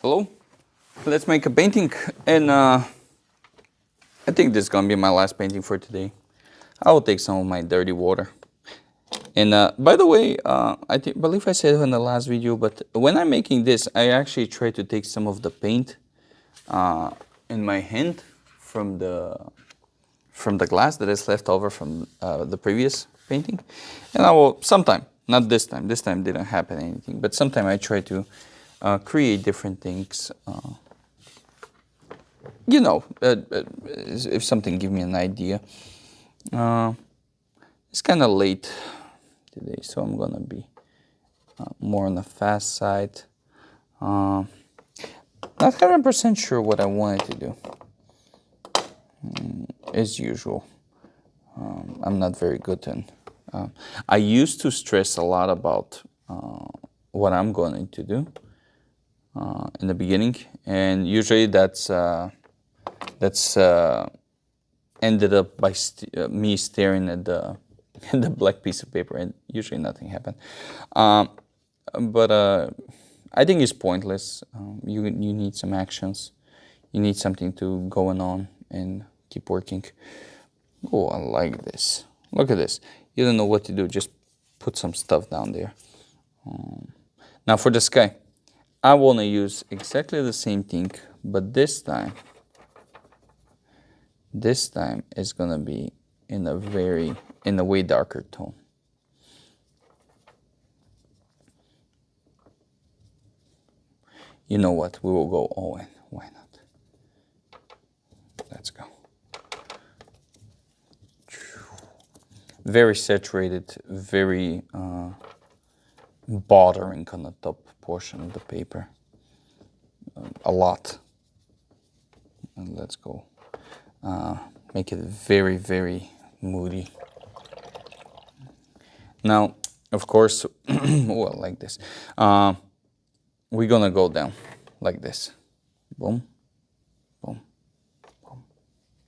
Hello, let's make a painting, and I think this is gonna be my last painting for today. I will take some of my dirty water. And by the way, believe I said it in the last video, but when I'm making this, I actually try to take some of the paint in my hand from the glass that is left over from the previous painting, and I will sometime, not this time. This time didn't happen anything, but sometime I try to create different things. If something give me an idea. It's kind of late today, so I'm gonna be more on the fast side. Not 100% sure what I wanted to do. As usual, I'm not very good in. I used to stress a lot about what I'm going to do in the beginning, and usually that's ended up by me staring at the black piece of paper, and usually nothing happened. But I think it's pointless. You need some actions. You need something to going on and keep working. Oh, I like this. Look at this. You don't know what to do. Just put some stuff down there. Now for the sky, I want to use exactly the same thing, but this time is gonna be in a way darker tone. You know what? We will go all in. Why not? Let's go. Very saturated, very bothering on the top portion of the paper. A lot. And let's go. Make it very, very moody. Now, of course, well, like this. We're gonna go down like this. Boom, boom, boom,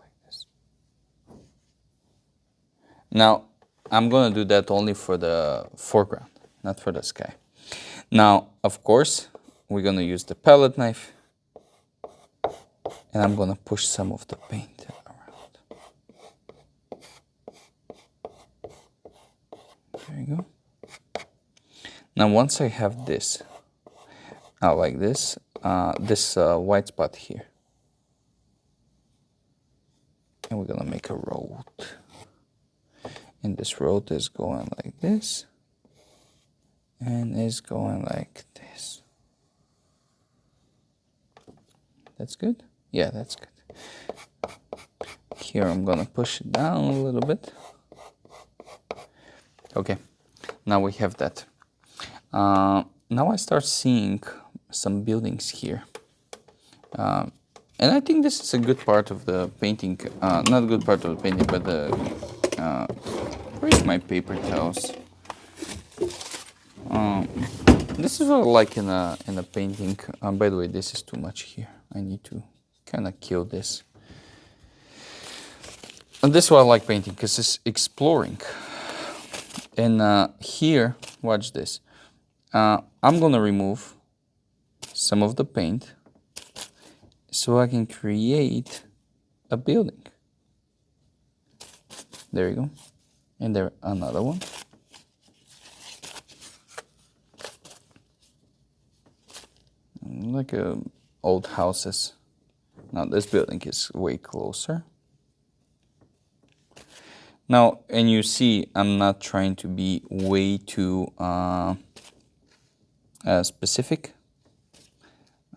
like this. Now, I'm gonna do that only for the foreground, not for the sky. Now, of course, we're gonna use the palette knife, and I'm gonna push some of the paint around. There you go. Now, once I have this, like this, white spot here, and we're gonna make a road. And this road is going like this, and is going like this. That's good? Yeah, that's good. Here I'm gonna push it down a little bit. Okay, now we have that. Now I start seeing some buildings here. And I think this is a good part of the painting. Not a good part of the painting, but where's my paper towels? This is what I like in a painting. By the way, this is too much here. I need to kind of kill this. And this is why I like painting, because it's exploring. And here, watch this. I'm gonna remove some of the paint so I can create a building. There you go. And there another one. Like old houses. Now this building is way closer. Now, and you see, I'm not trying to be way too specific.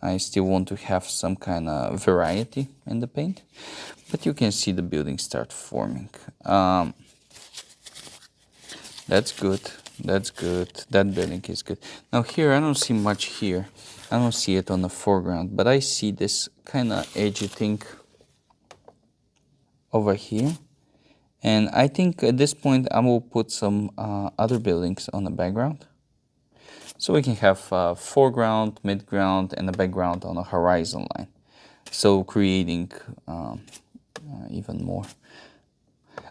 I still want to have some kind of variety in the paint, but you can see the building start forming. That's good. That's good. That building is good. Now here, I don't see much here. I don't see it on the foreground, but I see this kind of edgy thing over here. And I think at this point, I will put some other buildings on the background. So we can have foreground, midground, and a background on a horizon line. So creating even more.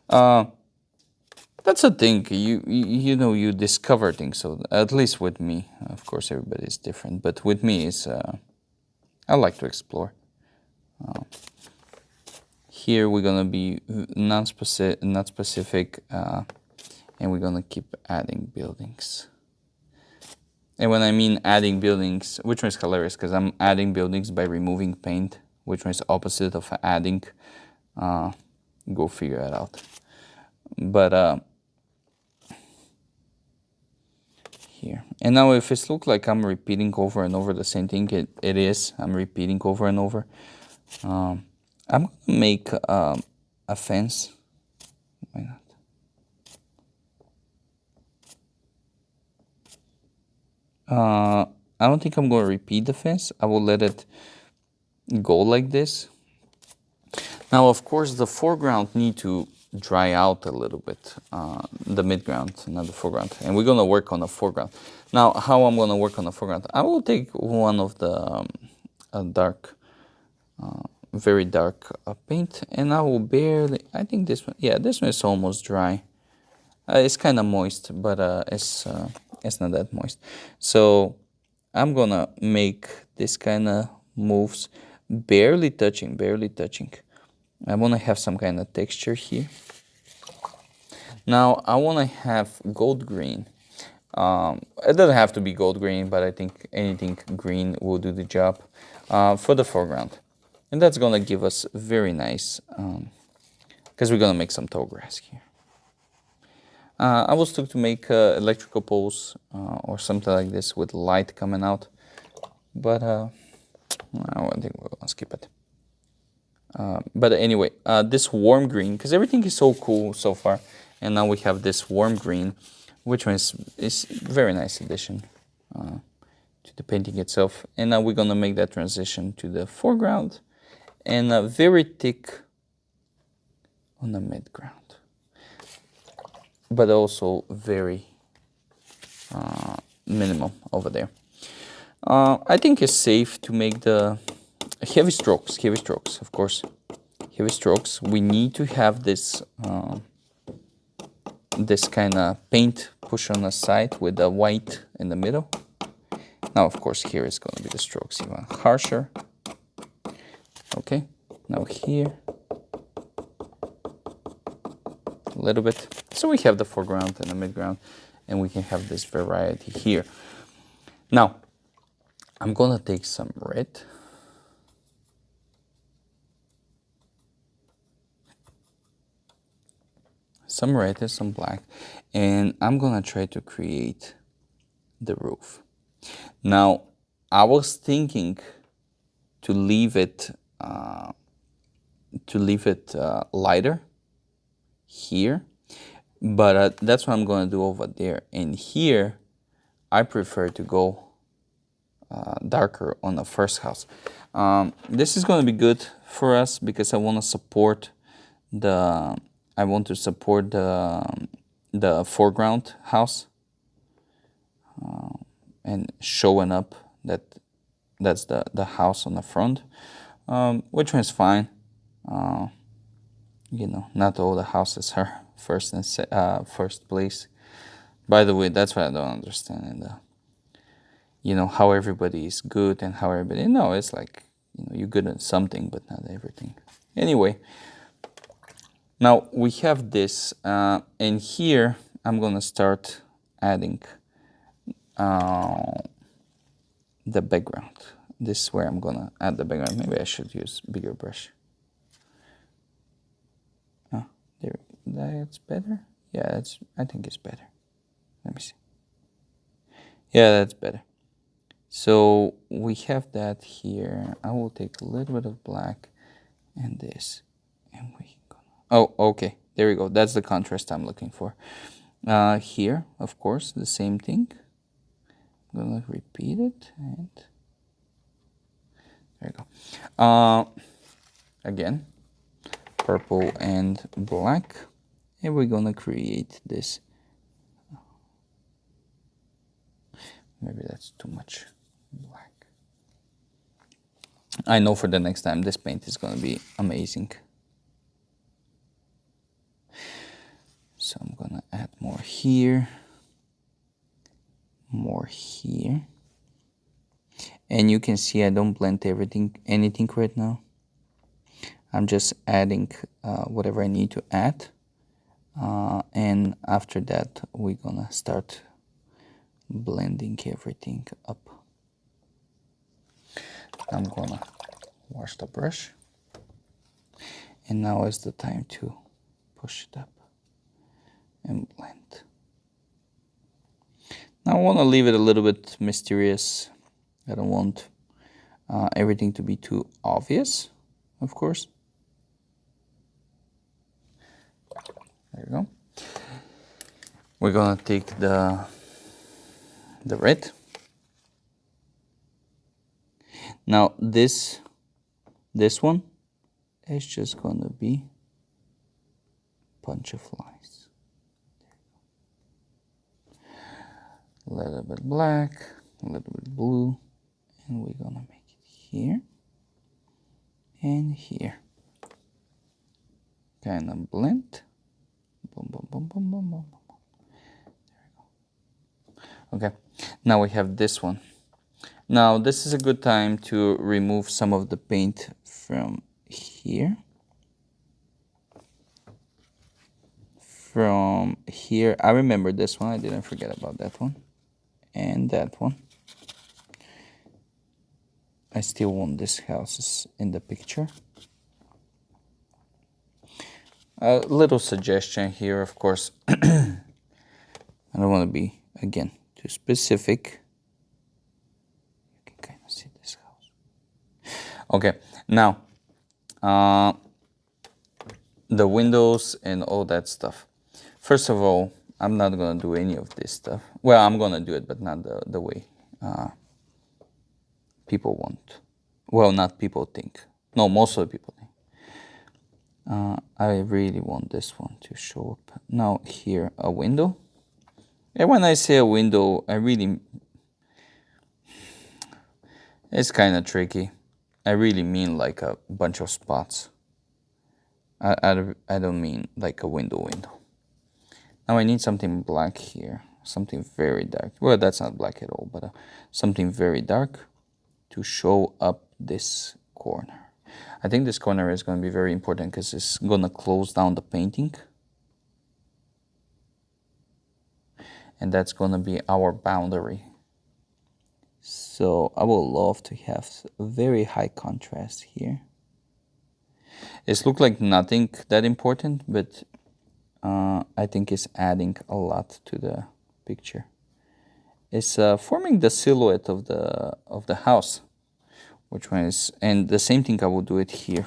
That's a thing. You discover things. So at least with me, of course, everybody is different. But with me, it's I like to explore. Here we're gonna be not specific, and we're gonna keep adding buildings. And when I mean adding buildings, which one is hilarious because I'm adding buildings by removing paint, which one is opposite of adding. Go figure it out. But here. And now if it looks like I'm repeating over and over the same thing, it is. I'm repeating over and over. I'm going to make a fence. Why not? I don't think I'm going to repeat the fence. I will let it go like this. Now, of course, the foreground need to dry out a little bit. The midground, not the foreground. And we're going to work on the foreground. Now, how I'm going to work on the foreground? I will take one of the dark, very dark paint, and I will barely, I think this one, yeah, this one is almost dry. It's kind of moist, but it's not that moist. So I'm going to make this kind of moves, barely touching. I want to have some kind of texture here. Now I want to have gold green. It doesn't have to be gold green, but I think anything green will do the job for the foreground. And that's going to give us very nice, because we're going to make some tall grass here. I was looking to make electrical poles or something like this with light coming out. But I think we're going to skip it. But anyway, this warm green, because everything is so cool so far, and now we have this warm green, which one is very nice addition to the painting itself. And now we're gonna make that transition to the foreground, and very thick on the midground, but also very minimal over there. I think it's safe to make the heavy strokes, of course. Heavy strokes. We need to have this this kind of paint push on the side with the white in the middle. Now, of course, here is going to be the strokes even harsher. Okay. Now here, a little bit. So we have the foreground and the midground, and we can have this variety here. Now, I'm going to take some red. Some red and some black, and I'm gonna try to create the roof. Now, I was thinking to leave it lighter here, but that's what I'm gonna do over there. And here, I prefer to go darker on the first house. This is gonna be good for us because I want to support the foreground house and showing up that's the house on the front, which one is fine. Not all the houses are first place. By the way, that's what I don't understand. And how everybody is good and how everybody. No, it's like you're good at something, but not everything. Anyway. Now we have this, and here I'm gonna start adding the background. This is where I'm gonna add the background. Maybe I should use bigger brush. There, that's better. Yeah, I think it's better. Let me see. Yeah, that's better. So we have that here. I will take a little bit of black and this, and we. Oh, okay. There we go. That's the contrast I'm looking for. Here, of course, the same thing. I'm gonna repeat it, and there you go. Again, purple and black, and we're gonna create this. Maybe that's too much black. I know for the next time this paint is gonna be amazing. So I'm gonna add more here, more here. And you can see I don't blend anything right now. I'm just adding whatever I need to add. And after that, we're gonna start blending everything up. I'm gonna wash the brush. And now is the time to push it up and blend. Now I want to leave it a little bit mysterious. I don't want everything to be too obvious, of course. There you go. We're gonna take the red. Now this one is just gonna be a bunch of lines. A little bit black, a little bit blue, and we're gonna make it here and here. Kind of blend. Boom, boom, boom, boom, boom, boom, boom. There we go. Okay, now we have this one. Now this is a good time to remove some of the paint from here. From here, I remember this one. I didn't forget about that one. And that one. I still want these houses in the picture. A little suggestion here, of course. I don't want to be, again, too specific. You can kind of see this house. Okay, now, the windows and all that stuff. First of all, I'm not going to do any of this stuff. Well, I'm going to do it, but not the way people want. Well, not people think. No, most of the people think. I really want this one to show up. Now here, a window. And when I say a window, it's kind of tricky. I really mean like a bunch of spots. I don't mean like a window. Now I need something black here, something very dark. Well, that's not black at all, but something very dark to show up this corner. I think this corner is going to be very important because it's going to close down the painting. And that's going to be our boundary. So I would love to have a very high contrast here. It looks like nothing that important, but I think it's adding a lot to the picture. It's forming the silhouette of the house. Which one is, and the same thing I will do it here.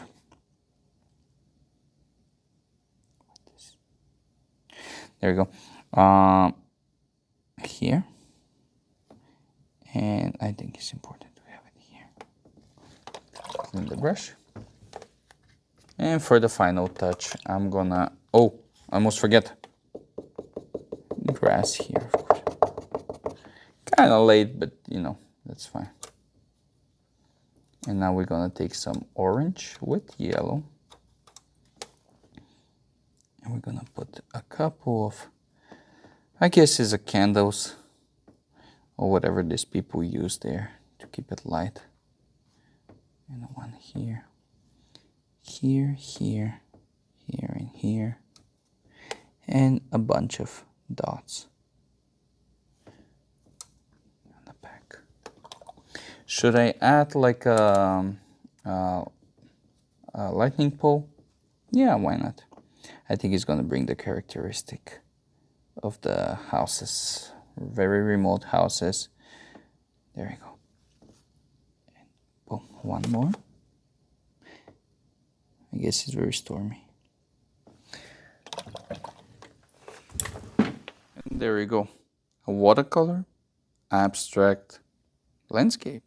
There we go. Here. And I think it's important to have it here. Clean the brush. And for the final touch, I'm gonna, oh, I almost forget. Grass here, of course. Kind of late, but you know, that's fine. And now we're gonna take some orange with yellow. And we're gonna put a couple of, I guess it's a candles or whatever these people use there to keep it light. And one here, here, here, here, and here. And a bunch of dots on the back. Should I add like a lightning pole? Yeah, why not? I think it's gonna bring the characteristic of the houses, very remote houses. There you go. And boom, one more. I guess it's very stormy. And there you go. A watercolor abstract landscape.